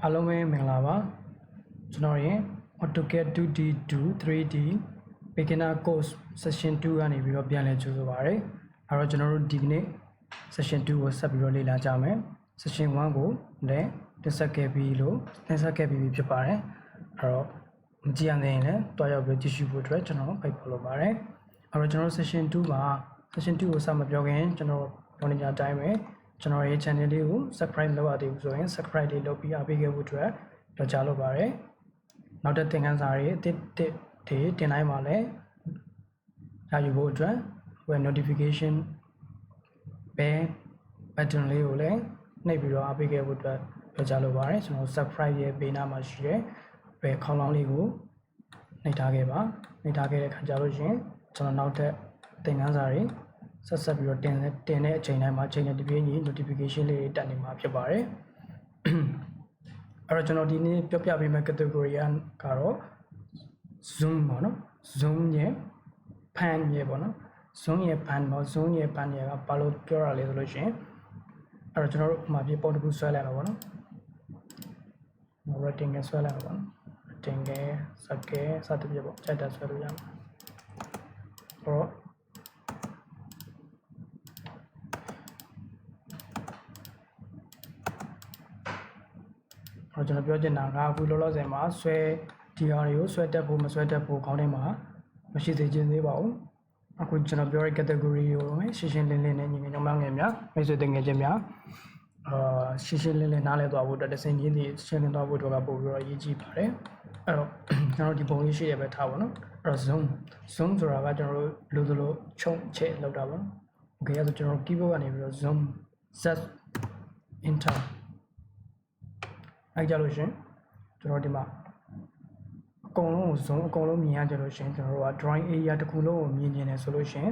အားလုံးပဲမင်္ဂလာပါကျွန်တော်ရဲ့ AutoCAD 2D-3D beginner course section 2ကနေပြီးတော့ပြန်လည်ကြိုဆိုပါရစေအဲ့တော့ကျွန်တော်တို့ဒီကနေ့ section 2ကိုဆက်ပြီးတော့လေ့လာကြမယ် section 1ကိုလည်းတင်ဆက်ခဲ့ပြီးဖြစ်ပါတယ်အဲ့တော့မကြည့်ရသေးရင်လည်းတွားရောက်ပြီးကြည့်ရှုဖို့အတွက်ကျွန်တော်ဖိတ်ခေါ်လိုပါတယ်အဲ့တော့ကျွန်တော် section 2မှာ section 2ကိုစမပြောခင်ကျွန်တော်ပြောနေကြအတိုင်းပဲကျွန်တော်ရဲ့ channel လေးကို subscribe လုပ်ရသေးဘူးဆိုရင် subscribe လေးလုပ်ပြီးအားပေးခဲ့ဖို့အတွက်ပြောကြားလိုပါတယ်နောက်တဲ့သင်ခန်းစာတွေတစ်တင်လိုက်ပါလဲရယူဖို့အတွက် notification bell button လေးကိုလည်းနှိပ်ပြီးတော့အားပေးခဲ့ဖို့အတွက်ပြောကြားလိုပါတယ်ကျွန်တော် subscribe ရဲ့ဘေးနားမှာရှိတဲ့ဘယ်ခေါင်းလောင်းလေးကိုနှိပ်ထားခဲ့ပါနှိပ်ထားခဲ့တဲ့ခါကျလို့ရှင်ကျွန်တော်နောက်တဲ့သင်ခန်းစာတွေဆက်ပြီးတော့တင်တဲ့အချိန်တိုင်းမှာအချိန်နဲ့တပြေးညီ notification လေးတက်နေမှာဖြစ်ပါတယ်အဲ့တော့ကျွန်တော်ဒီနေ့ပြောပြပေးမယ့် category ကတော့ zoom ပေါ့နော် zoom ရဲ့ pan ရဲ့ပေါ့နော် zoom ရဲ့ pan ပေါ့ zoom ရဲ့ pan ရဲ့ကဘာလို့ပြောရလဲဆိုလို့ရှိရင်အဲ့တော့ကျွန်တော်တို့မှာပြပုံတစ်ခုဆွဲလိုက်မှာပေါ့နော် rectangle ဆွဲလိုက်မှာပေါ့နော် rectangle circle စသဖြင့်ပေါ့ချက်တက်ဆွဲလို့ရမှာတော့ကျွန်တော်ပြောချင်တာကအခုလောလောဆယ်မှာဆွဲဒီဟာတွေကိုဆွဲတက်ဖို့မဆွဲတက်ဖို့ခေါင်းထဲမှာမရှိသေးခြင်းသေးပါဘူးအခုကျွန်တော်ပြောတဲ့ category ကိုရှင်းရှင်းလင်းလင်းနဲ့ညီငယ်ငယ်များမိတ်ဆွေတငယ်ချင်းများရှင်းရှင်းလင်းလင်းနားလည်သွားဖို့အတွက်တစင်ချင်းစီရှင်းလင်းသွားဖို့အတွက်ကပို့ပြီးတော့အရေးကြီးပါတယ်အဲ့တော့ကျွန်တော်ဒီပုံလေးရှိရပဲထားပါတော့အဲ့တော့ zoom ဆိုတာကကျွန်တော်တို့လိုခြုံချဲ့လောက်တာပါ okay အဲ့တော့ကျွန်တော် keyboard ကနေပြီးတော့ zoom z enterအဲ့ကြလို့ရှင်ကျွန်တော်ဒီမှာအကုန်လုံးကို zoom အကုန်လုံးမြင်ရကြလို့ရှင်ကျွန်တော်တို့က drawing area တစ်ခုလုံးကိုမြင်နေတယ်ဆိုလို့ရှင်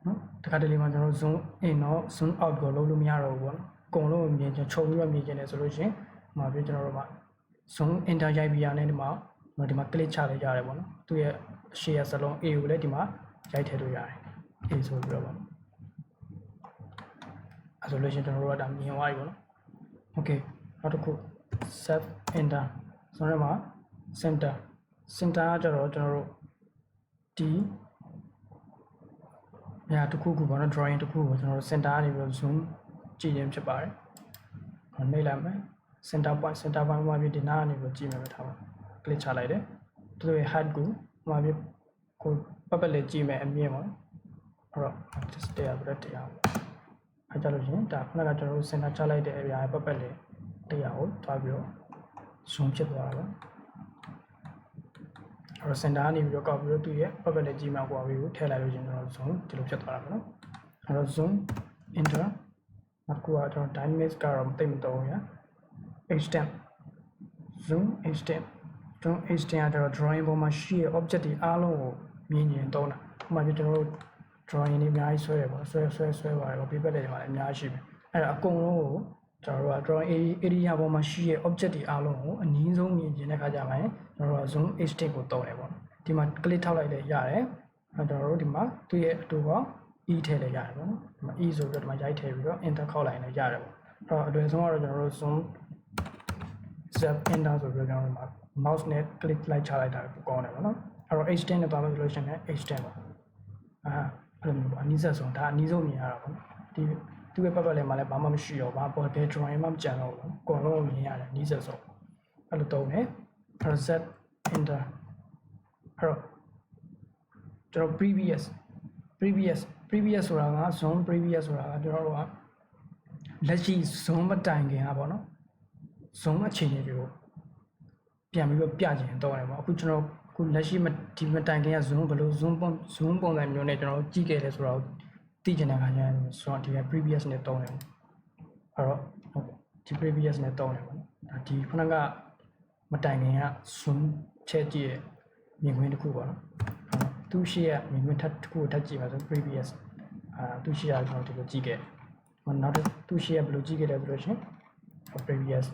နော်တခါတလေမှာကျွန်တော် zoom in တော့ zoom out ကိုလုပ်လို့မရတော့ဘူးပေါ့နော်အကုန်လုံးကိုမြင်ချင်ခြုံပြီးတော့မြင်ချင်တယ်ဆိုလို့ရှင်ဒီမှာပြကျွန်တော်တို့က zoom enter ရိုက်ပြီးရတဲ့ဒီမှာ click ချလိုက်ရတယ်ပေါ့နော်သူရဲ့အရှေ့ရစလုံး A ကိုလည်းဒီမှာရိုက်ထည့်လို့ရတယ် A ဆိုပြီးတော့ပေါ့အဲ့ဆိုလို့ရှင်ကျွန်တော်တို့ကဒါမြင်သွားပြီပေါ့နော် okayနောက်တစ်ခု save enter ဆိုတော့မှာ center ကကျတော့ကျွန်တော်တို့ဒီနေရာတစ်ခုခုပေါ့နော် drawing တစ်ခုကိုကျွန်တော်တို့ center ကနေပြီးတော့ zoom ကြည့်ရင်ဖြစ်ပါတယ်။နှိပ်လိုက်မယ် center point မှာပြီးဒီနားကနေပြီးတော့ကြည့်မယ်ပဲထားပါ click ချလိုက်တယ်။သူရဲ့ height ကိုမှာပြီးကိုပတ်လေးကြည့်မယ်အမြင့်ပေါ့။အဲ့တော့ just တရားပြီးတော့တရားပေါ့။အဲ့ကြလို့ရှင်ဒါခုနကကျွန်တော်တို့ center ချလိုက်တဲ့ area ရဲ့ပတ်လေးတရားကိုတွားပြီးတော့ zoom ဖြစ်သွားတာပါအဲ့တော့ center ကနေပြီးတော့ကောက်ပြီးတော့သူ့ရဲ့ပတ်ပတ်လေးကြီးမှကွာပြီးကိုထည့်လိုက်လို့ရှင်ကျွန်တော် zoom ဒီလိုဖြစ်သွားတာပါနော်အဲ့တော့ zoom enter နောက်တစ်ခုကကျွန်တော် dynamics ကတော့မသိမတော့ဘူးညာ extend zoom extend ကျွန်တော် extend ကတော့ drawing ပေါ်မှာရှိတဲ့ object တွေအားလုံးကိုမြင်ရင်သုံးတာဥပမာကျွန်တော်တို့ drawing တွေအများကြီးဆွဲရပါဆွဲပါတယ် paper တွေမှာလည်းအများကြီးရှိတယ်အဲ့ဒါအကုန်လုံးကိုကျွန်တော်တို့က drawing area ပေါ်မှာရှိတဲ့ object တွေအားလုံးကိုအနည်းဆုံးမြင်ကျင်တဲ့အခါကျမှကျွန်တော်တို့ zoom extend ကိုသုံးတယ်ပေါ့နော်ဒီမှာ click ထောက်လိုက်လည်းရတယ်ကျွန်တော်တို့ဒီမှာသူ့ရဲ့အတူက e ထည့်လည်းရတယ်ပေါ့နော်ဒီမှာ e ဆိုပြီးတော့ဒီမှာရိုက်ထည့်ပြီးတော့ enter ခေါက်လိုက်လည်းရတယ်ပေါ့အဲ့တော့အလွယ်ဆုံးကတော့ကျွန်တော်တို့ zoom z enter ဆိုပြီးတော့ကျွန်တော်တို့မှာ mouse နဲ့ click လိုက်ချလိုက်တာကိုကောင်းတယ်ပေါ့နော်အဲ့တော့ extend နဲ့သွားမယ်ဆိုလို့ရှိရင် extend ပေါ့အဲ့လိုမျိုးပေါ့အနည်းဆုံးဒါအနည်းဆုံးမြင်ရတာပေါ့ဒီသူ့ရဲ့ပတ်လည်းမှလည်းဘာမှမရှိတော့ဘာပေါ် drawing မှမကြံတော့ဘူးအကုန်လုံးမြင်ရတယ်နီးစပ်ဆုံးအဲ့လိုတုံးတယ် set enter အဲ့တော့ကျွန်တော် previousဆိုတာက zoom previous ဆိုတာကကျွန်တော်တို့ကလက်ရှိ zoom မတိုင်ခင်ကပေါ့နော် zoom အခြေအနေတွေကိုပြန်ပြီးတော့ပြချင်တော့တယ်ပေါ့အခုကျွန်တော်အခုလက်ရှိဒီမတိုင်ခင်က zoom ဘယ်လို zoom ပုံစံမျိုးနဲ့ကျွန်တော်ကြည့်ခဲ့လဲဆိုတော့သိချင်တဲ့ခါကျရင်ဆိုတော့ဒီက previous နဲ့တုံးတယ်အဲ့တော့ဒီ previous နဲ့တုံးတယ်ပေါ့နော်ဒီခုနကမတိုင်ခင်က zoom ချဲ့ကြည့်ရဲ့မြင်ကွင်းတစ်ခုပေါ့နော်သူရှိရမြင်ကွင်းတစ်ခုကိုထပ်ကြည့်ပါဆို previous သူရှိရကျွန်တော်ဒီလိုကြည့်ခဲ့နောက်သူရှိရဘယ်လိုကြည့်ခဲ့လဲဆိုလို့ရှင် previous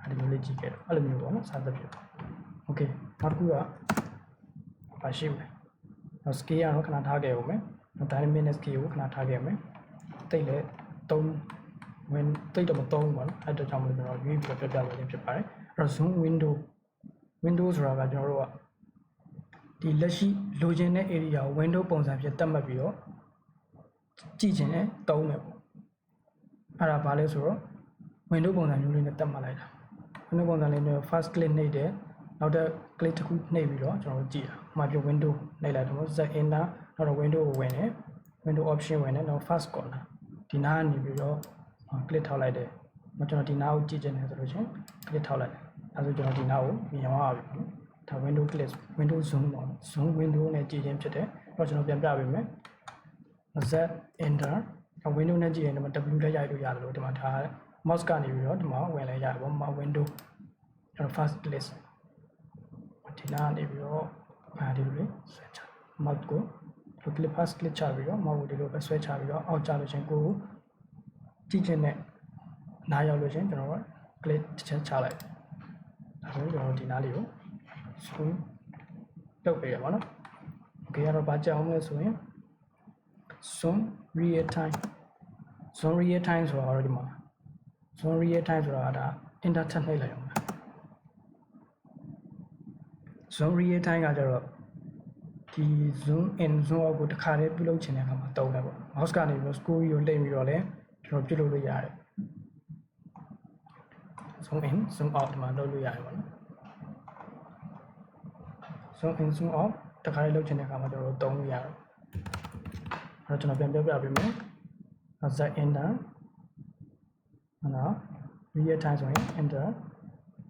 ဒီလိုလေးကြည့်ခဲ့အဲ့လိုမျိုးပေါ့နော်စသဖြင့် okay နောက်တစ်ခုကပါရှိမယ်နောက် scale ကတော့ခဏထားခဲ့အောင်မယ်dynamic scale ကိုခဏထားခဲ့မယ်တိတ်လဲ3 when တိတ်တော့မသုံးဘူးပေါ့နော်အဲ့ဒါကြောင့်မလို့ကျွန်တော်ရွေးပြီးတော့ပြပြလို့ရဖြစ်ပါတယ်အဲ့တော့ zoom window ဆိုတာကကျွန်တော်တို့ကဒီလက်ရှိလိုချင်တဲ့ area ကို window ပုံစံဖြစ်သတ်မှတ်ပြီးတော့ကြည့်ချင်တယ်သုံးမယ်ပေါ့အဲ့ဒါဘာလဲဆိုတော့ window ပုံစံမျိုးလေးနဲ့သတ်မှတ်လိုက်တာ window ပုံစံလေးနဲ့ first click နှိပ်တယ်နောက်တစ် click တစ်ခုနှိပ်ပြီးတော့ကျွန်တော်တို့ကြည့်တာ။မှာပြ window နှိပ်လိုက်တော့ Z enter နောက်တော့ window ကိုဝင်တယ် window option ဝင်တယ်နောက် first corner ဒီနားကနေပြီးတော့ click ထောက်လိုက်တယ်။ကျွန်တော်ဒီနားကိုကြည့်ချင်တယ်ဆိုလို့ချင်း click ထောက်လိုက်တယ်။အဲဆိုကျွန်တော်ဒီနားကိုမြင်သွားပြီပေါ့နော်။ဒါ window click window zoom ပေါ့နော် zoom window နဲ့ကြည့်ခြင်းဖြစ်တယ်။အဲ့တော့ကျွန်တော်ပြန်ပြပေးမယ်။ Z enter window နဲ့ကြည့်ရင်ဒီမှာ W လည်းရိုက်လို့ရတယ်လို့ဒီမှာထား mouse ကနေပြီးတော့ဒီမှာဝင်လဲရတယ်ပေါ့။ window ကျွန်တော် first clickဒီနားနေပြီးတော့ဒီလိုလေးဆွဲချ mouse ကိုဒီ click first click ချပြီးတော့ mouse ကိုဒီလိုပဲဆွဲချပြီးတော့အောက်ကျလို့ချင်းကိုကြည့်ချင်တဲ့နားရောက်လို့ချင်းကျွန်တော်က click တစ်ချက်ချလိုက်ဒါဆိုကျွန်တော်ဒီနားလေးကို zoom လုပ်ပေးရပါတော့။ Okay အဲ့တော့ဘာကြောက်မလဲဆိုရင် zoom real time ဆိုတော့ဒီမှာ zoom real time ဆိုတာဒါ enter ထပ်နှိပ်လိုက်အောင်zoom real time ကကြတော့ဒီ zoom in zoom out ကိုတစ်ခါတည်းပြုလုပ်ချင်တဲ့အခါမှာတုံးတယ်ပေါ့ mouse ကနေပြီးတော့ scroll ကိုလှည့်ပြီးတော့လည်းကျွန်တော်ပြုလုပ်လို့ရတယ် zoom in zoom out ဒီမှာလုပ်လို့ရတယ်ပေါ့နော် zoom in zoom out တစ်ခါတည်းလုပ်ချင်တဲ့အခါမှာကျွန်တော်တို့တုံးလို့ရတယ်အဲ့တော့ကျွန်တော်ပြန်ပြောပြပေးမယ် Z enter နော် real time ဆိုရင် enter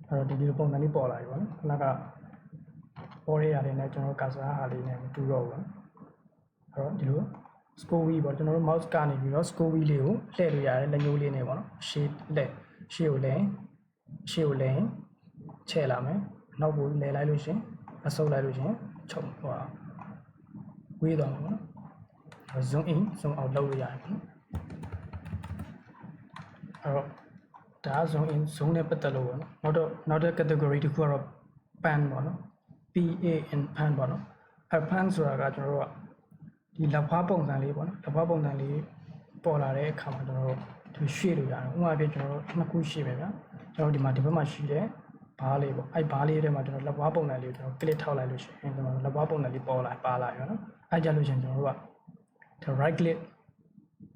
အဲ့တော့ဒီလိုပုံစံလေးပေါ်လာပြီပေါ့နော်ခုနကပေါ်ရရတယ်နဲ့ကျွန်တော်ကာဆာဟာလေးနဲ့မတူတော့ဘူးအဲ့တော့ဒီလို scroll wheel ပေါ့ကျွန်တော်တို့ mouse ကနေပြီးတော့ scroll wheel လေးကိုလှည့်လို့ရတယ်လက်ညှိုးလေးနဲ့ပေါ့နော်ရှေ့ကိုလဲချဲ့လာမယ်နောက်ကိုလဲလိုက်လို့ရှင်အဆုပ်လိုက်လို့ရှင်ချုပ်ဟိုဝေးသွားမှာပေါ့နော် zoom in zoom out လုပ်လို့ရတယ်ပေါ့နော်အဲ့တော့ဒါ zoom in zoom နဲ့ပတ်သက်လို့ပေါ့နော်နောက်တဲ့ category တစ်ခုကတော့ pan ပေါ့နော်PAN pan ပေါ့နော်အဲ pan ဆိုတာကကျွန်တော်တို့ကဒီလက်ဖွားပုံစံလေးပေါ့နော်လက်ဖွားပုံစံလေးပေါ်လာတဲ့အခါမှာကျွန်တော်တို့ဒီရွှေ့လို့ရတယ်ဥပမာပြကျွန်တော်တို့နှစ်ခုရှိမယ်ဗျာကျွန်တော်ဒီမှာဒီဘက်မှာရှိတဲ့ဘားလေးပေါ့အဲဘားလေးထဲမှာကျွန်တော်လက်ဖွားပုံစံလေးကိုကျွန်တော် click ထောက်လိုက်လို့ရှိရင်ကျွန်တော်လက်ဖွားပုံစံလေးပါလာရောနော်အဲကြလို့ရှိရင်ကျွန်တော်တို့က right click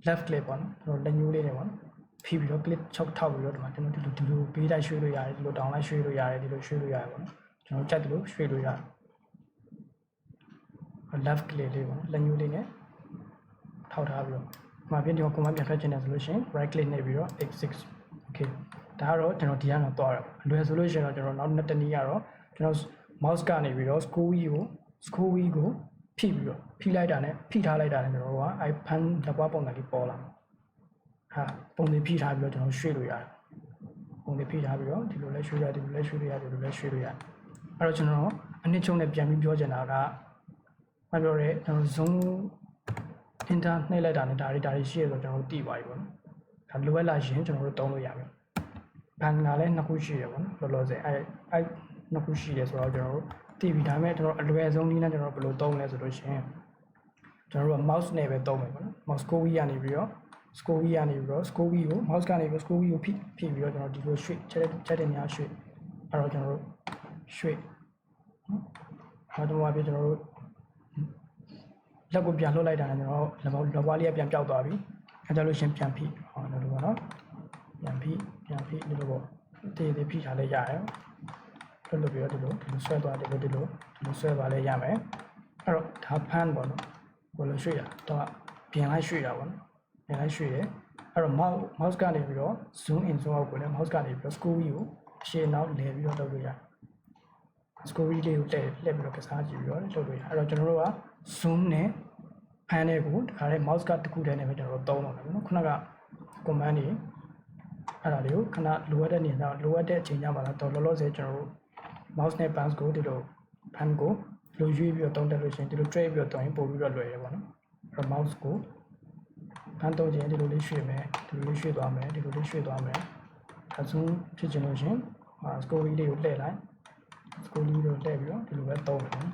left click ပေါ့နော်ကျွန်တော်လက်ညှိုးလေးနဲ့ပေါ့နော်ဖိပြီးတော့ click 6ထောက်ပြီးတော့ဒီမှာကျွန်တော်ဒီလိုဘေးတိုက်ရွှေ့လို့ရတယ်ဒီလိုတောင်လိုက်ရွှေ့လို့ရတယ်ဒီလိုရွှေ့လို့ရတယ်ပေါ့နော်ကျွန်တော်ကြိုက်တယ်လို့ရွှေ့လို့ရတယ် left click လေးပေါ့လက်ညှိုးလေးနဲ့ထောက်ထားပြီးတော့မှာပြင်ဒီမှာ command ပြန်ဖက်ချင်တယ်ဆိုလို့ရှိရင် right click နဲ့ပြီးတော့ x6 okay ဒါကတော့ကျွန်တော်ဒီကနေသွားရပါအလွယ်ဆိုလို့ရှိရင်တော့ကျွန်တော်နောက်တစ်နည်းကတော့ကျွန်တော် mouse ကနေပြီးတော့ scroll wheel ကိုဖိပြီးတော့ဖိလိုက်တာနဲ့ဖိထားလိုက်တာနဲ့ကျွန်တော်တို့ကအဲ pan လက်ပွားပုံစံလေးပေါ်လာဟာပုံလေးဖိထားပြီးတော့ကျွန်တော်ရွှေ့လို့ရတယ်ပုံလေးဖိထားပြီးတော့ဒီလိုလဲရွှေ့ရတယ်ဒီလိုလဲရွှေ့လို့ရတယ်ဒီလိုလဲရွှေ့လို့ရတယ်အဲ့တော့ကျွန်တော်အနည်းချုံနဲ့ပြန်ပြီးပြောချင်တာကမပြောရဲကျွန်တော် zoom enter နှိပ်လိုက်တာနဲ့ဒါတွေရှိရဆိုကျွန်တော်တို့တည်ပါပြီပေါ့နော်ဒါလိုအပ်လာရင်ကျွန်တော်တို့သုံးလို့ရပြီဘန်ကလည်းနှစ်ခုရှိရပေါ့နော်လောလောဆယ်အဲနှစ်ခုရှိတယ်ဆိုတော့ကျွန်တော်တို့တည်ပြီဒါပေမဲ့ကျွန်တော်အလွယ်ဆုံးနည်းနဲ့ကျွန်တော်ဘယ်လိုသုံးလဲဆိုလို့ရှိရင်ကျွန်တော်တို့က mouse နဲ့ပဲသုံးမယ်ပေါ့နော် mouse scroll wheel ကနေပြီးတော့ scroll wheel ကို mouse ကနေပြီး scroll wheel ကိုဖိပြီးတော့ကျွန်တော်ဒီလိုရွှေ့ချက်တဲ့များရွှေ့အဲ့တော့ကျွန်တော်တို့ရွှေ့နော်တော့ပြကျွန်တော်တို့လက်ကိုပြန်လှုပ်လိုက်တာနဲ့ကျွန်တော်လက်ပွားလေးကပြန်ပြောက်သွားပြီအဲကြလို့ရှင်ပြန်ဖိဟောလို့ပေါ့နော်ပြန်ဖိဒီလိုပေါ့တေးဖိထားလဲရတယ်လှုပ်လို့ပြီးတော့ဒီလိုဆွဲသွားဒီလိုဆွဲသွားလဲရမယ်အဲ့တော့ဒါဖန်ပေါ့နော်ဘယ်လိုရွှေ့ရတော့ပြင်လိုက်ရွှေ့တာပေါ့နော်ပြင်လိုက်ရွှေ့တယ်အဲ့တော့ mouse ကနေပြီးတော့ zoom in zoom out ကိုလည်း mouse ကနေပြီးတော့ scroll wheel ကိုရှေ့နောက်လဲပြီးတော့လုပ်လို့ရတယ် scroll wheel လေးကိုလှည့်ပြီးတော့ကစားကြည့်ပြီးတော့လုပ်လို့ရတယ်အဲ့တော့ကျွန်တော်တို့က zoom နဲ့ pan နဲ့ကိုဒီခါလေး mouse ကတစ်ခုတည်းနဲ့ပဲကျွန်တော်တို့သုံးတော့မယ်နော်ခုနက command တွေအဲ့ဒါလေးကိုခဏလိုအပ်တဲ့နေရာလိုအပ်တဲ့အချိန်ကြမှာတော့လောလောဆယ်ကျွန်တော်တို့ mouse နဲ့ pan ကိုဒီလို pan ကိုလိုရွေးပြီးတော့သုံးတက်လို့ရှိရင်ဒီလို drag ပြီးတော့သုံးရင်ပို့ပြီးတော့လွယ်တယ်ပေါ့နော်အဲ့တော့ mouse ကို pan သုံးခြင်းဒီလိုလေးရွှေ့မယ်ဒီလိုလေးရွှေ့သွားမယ်ဒါဆိုဖြစ်ချင်လို့ရှိရင် scroll wheel လေးကိုလှည့်လိုက် scroll wheel ကိုလှည့်ပြီးတော့ဒီလိုပဲသုံးမယ်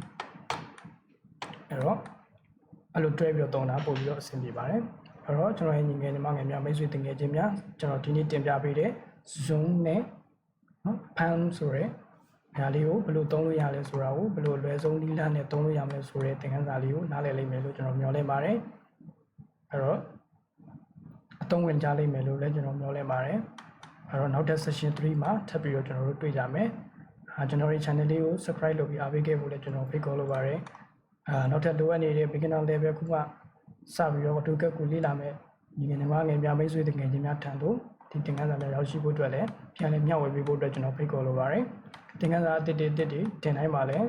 အဲ့တော့အဲ့လို drag ပြီးတော့သုံးတာပို့ပြီးတော့အဆင်ပြေပါတယ် အဲ့တော့ကျွန်တော်ရဲ့ညီငယ်ညီမငယ်များမိတ်ဆွေတင်ငယ်ချင်းများကျွန်တော်ဒီနေ့တင်ပြပေးတဲ့ zoom နဲ့နော် pan ဆိုရဲဒါလေးကိုဘယ်လိုသုံးလို့ရလဲဆိုတာကိုဘယ်လိုအလွယ်ဆုံးနည်းလမ်းနဲ့သုံးလို့ရမလဲဆိုတဲ့သင်ခန်းစာလေးကိုနားလည်လိမ့်မယ်လို့ကျွန်တော်မျှော်လင့်ပါတယ်အဲ့တော့အသုံးဝင်ကြလိမ့်မယ်လို့လည်းကျွန်တော်မျှော်လင့်ပါတယ်အဲ့တော့နောက်ထပ် section 3မှာထပ်ပြီးတော့ကျွန်တော်တို့တွေ့ကြမယ်ကျွန်တော်ရဲ့ channel လေးကို subscribe လုပ်ပြီးအားပေးခဲ့ဖို့လည်းကျွန်တော်ဖိတ်ခေါ်လိုပါတယ်နောက်ထပ်လိုအပ်နေတဲ့ beginner level ခုမှစပြီးတော့ AutoCAD ကိုလေ့လာမယ်ညီငယ်ညီမငယ်များမိတ်ဆွေတင်ငယ်ချင်းများထံသို့ဒီသင်ခန်းစာများရောက်ရှိဖို့အတွက်လည်းပြန်လည်မျှဝေပေးဖို့အတွက်ကျွန်တော်ဖိတ်ခေါ်လိုပါတယ်သင်ခန်းစာအသစ်တွေတင်တိုင်းပါလဲ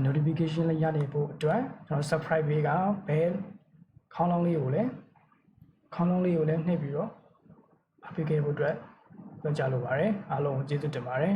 notification လေးရနေဖို့အတွက်ကျွန်တော် subscribe ပေးကဘယ်ခေါင်းလောင်းလေးကိုလည်းနှိပ်ပြီးတော့အပေးခဲ့ဖို့အတွက်ပြောကြလိုပါတယ်အားလုံးကျေးဇူးတင်ပါတယ်